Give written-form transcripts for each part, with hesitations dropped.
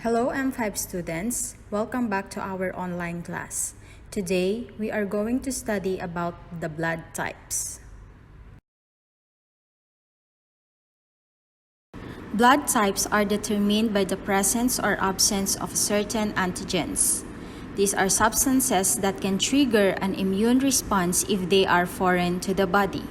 Hello M5 students, welcome back to our online class. Today, we are going to study about the blood types. Blood types are determined by the presence or absence of certain antigens. These are substances that can trigger an immune response if they are foreign to the body.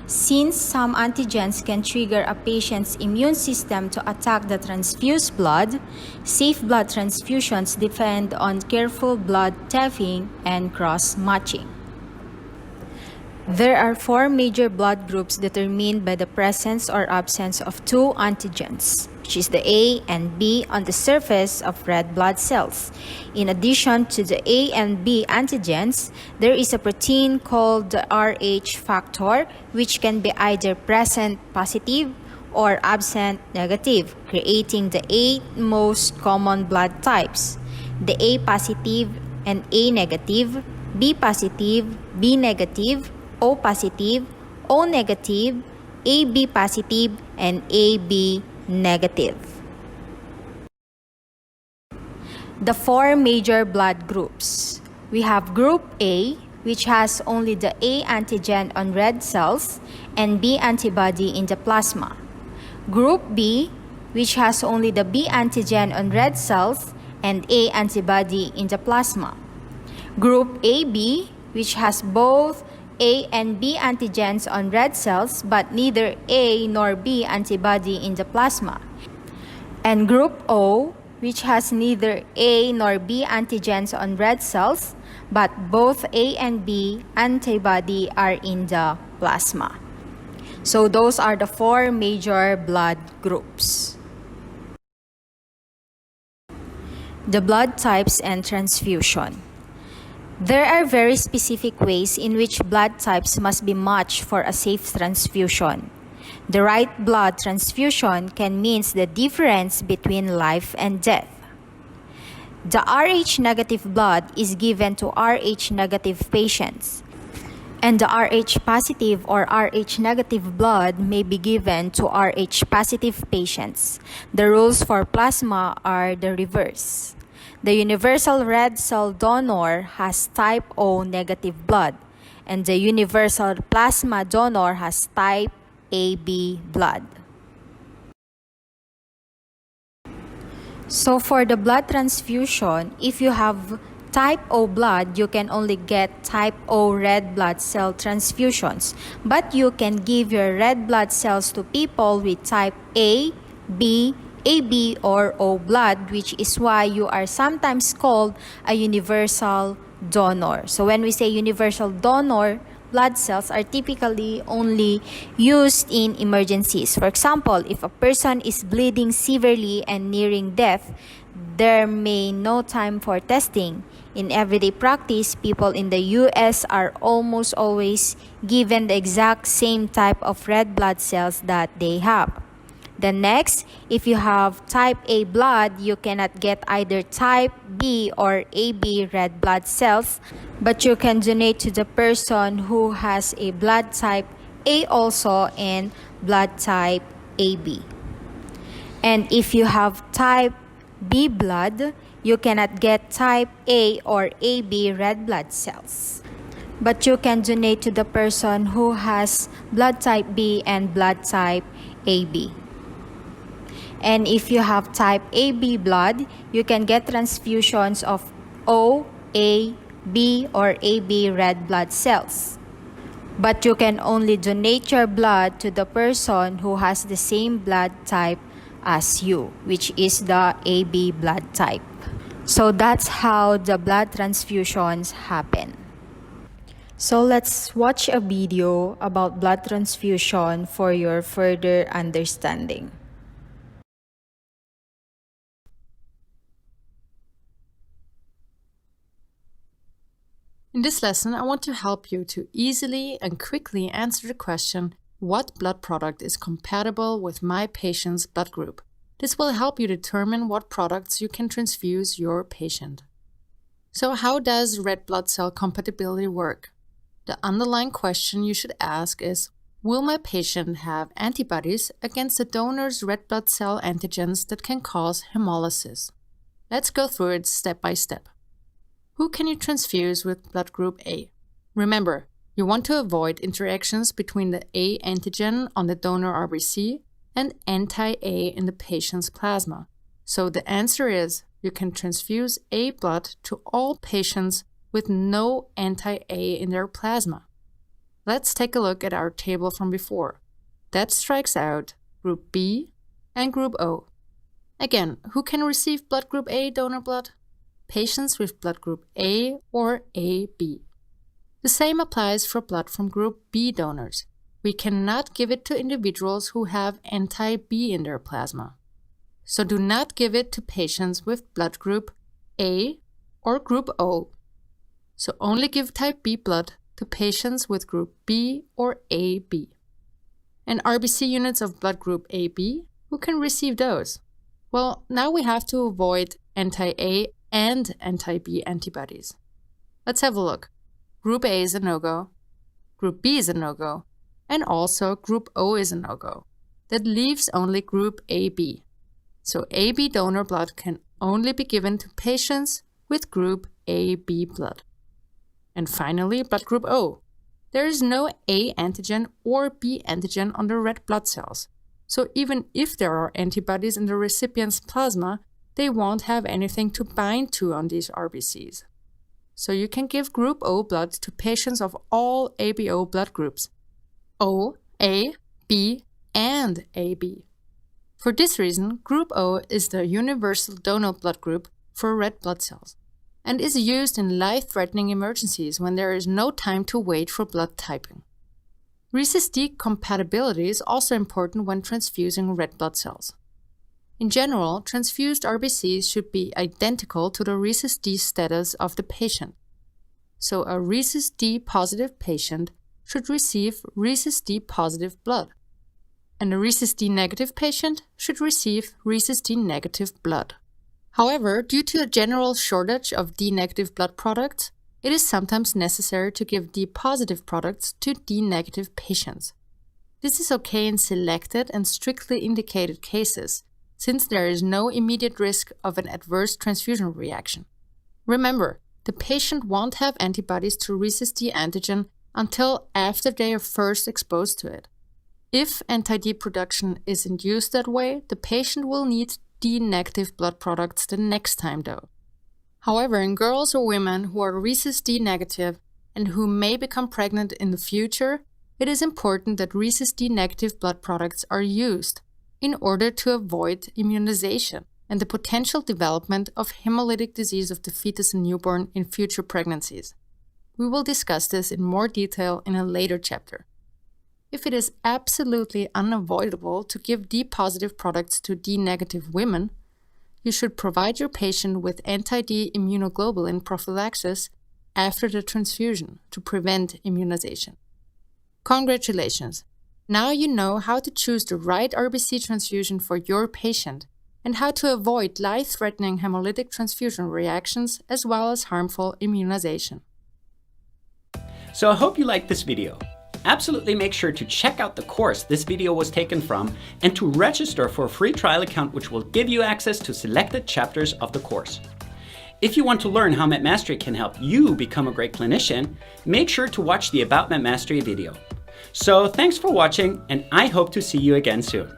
Since some antigens can trigger a patient's immune system to attack the transfused blood, safe blood transfusions depend on careful blood tapping and cross-matching. There are four major blood groups determined by the presence or absence of two antigens, which is the A and B on the surface of red blood cells. In addition to the A and B antigens, there is a protein called the Rh factor, which can be either present positive or absent negative, creating the eight most common blood types: the A positive and A negative, B positive, B negative, O positive, O negative, AB positive, and AB negative. The four major blood groups. We have Group A, which has only the A antigen on red cells and B antibody in the plasma. Group B, which has only the B antigen on red cells and A antibody in the plasma. Group AB, which has both A and B antigens on red cells but neither A nor B antibody in the plasma. And Group O, which has neither A nor B antigens on red cells but both A and B antibody are in the plasma. So those are the four major blood groups. The blood types and transfusion. There are very specific ways in which blood types must be matched for a safe transfusion. The right blood transfusion can mean the difference between life and death. The Rh negative blood is given to Rh negative patients, and the Rh positive or Rh negative blood may be given to Rh positive patients. The rules for plasma are the reverse. The universal red cell donor has type O negative blood, and the universal plasma donor has type AB blood. So for the blood transfusion, if you have type O blood, you can only get type O red blood cell transfusions, but you can give your red blood cells to people with type A, B, AB or O blood, which is why you are sometimes called a universal donor. So when we say universal donor, blood cells are typically only used in emergencies. For example, if a person is bleeding severely and nearing death, there may no time for testing. In everyday practice, people in the US are almost always given the exact same type of red blood cells that they have. Then next, if you have type A blood, you cannot get either type B or AB red blood cells, but you can donate to the person who has a blood type A also and blood type AB. And if you have type B blood, you cannot get type A or AB red blood cells, but you can donate to the person who has blood type B and blood type AB. And if you have type AB blood, you can get transfusions of O, A, B, or AB red blood cells. But you can only donate your blood to the person who has the same blood type as you, which is the AB blood type. So that's how the blood transfusions happen. So let's watch a video about blood transfusion for your further understanding. In this lesson, I want to help you to easily and quickly answer the question, what blood product is compatible with my patient's blood group? This will help you determine what products you can transfuse your patient. So how does red blood cell compatibility work? The underlying question you should ask is, will my patient have antibodies against the donor's red blood cell antigens that can cause hemolysis? Let's go through it step by step. Who can you transfuse with blood group A? Remember, you want to avoid interactions between the A antigen on the donor RBC and anti-A in the patient's plasma. So the answer is you can transfuse A blood to all patients with no anti-A in their plasma. Let's take a look at our table from before. That strikes out group B and group O. Again, who can receive blood group A donor blood? Patients with blood group A or AB. The same applies for blood from group B donors. We cannot give it to individuals who have anti-B in their plasma. So do not give it to patients with blood group A or group O. So only give type B blood to patients with group B or AB. And RBC units of blood group AB, who can receive those? Well, now we have to avoid anti-A and anti-B antibodies. Let's have a look. Group A is a no-go, Group B is a no-go, and also Group O is a no-go. That leaves only Group AB. So AB donor blood can only be given to patients with Group AB blood. And finally, blood group O. There is no A antigen or B antigen on the red blood cells. So even if there are antibodies in the recipient's plasma, they won't have anything to bind to on these RBCs. So you can give group O blood to patients of all ABO blood groups: O, A, B, and AB. For this reason, group O is the universal donor blood group for red blood cells, and is used in life-threatening emergencies when there is no time to wait for blood typing. Rhesus D compatibility is also important when transfusing red blood cells. In general, transfused RBCs should be identical to the Rhesus D status of the patient. So a Rhesus D positive patient should receive Rhesus D positive blood, and a Rhesus D negative patient should receive Rhesus D negative blood. However, due to a general shortage of D negative blood products, it is sometimes necessary to give D positive products to D negative patients. This is okay in selected and strictly indicated cases, since there is no immediate risk of an adverse transfusion reaction. Remember, the patient won't have antibodies to Rhesus D antigen until after they are first exposed to it. If anti-D production is induced that way, the patient will need D negative blood products the next time though. However, in girls or women who are Rhesus D negative and who may become pregnant in the future, it is important that Rhesus D negative blood products are used in order to avoid immunization and the potential development of hemolytic disease of the fetus and newborn in future pregnancies. We will discuss this in more detail in a later chapter. If it is absolutely unavoidable to give D positive products to D negative women, you should provide your patient with anti-D immunoglobulin prophylaxis after the transfusion to prevent immunization. Congratulations! Now you know how to choose the right RBC transfusion for your patient and how to avoid life-threatening hemolytic transfusion reactions as well as harmful immunization. So I hope you liked this video. Absolutely make sure to check out the course this video was taken from and to register for a free trial account which will give you access to selected chapters of the course. If you want to learn how MedMastery can help you become a great clinician, make sure to watch the About MedMastery video. So thanks for watching, and I hope to see you again soon.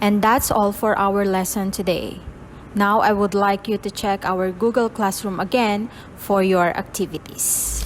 And that's all for our lesson today. Now I would like you to check our Google Classroom again for your activities.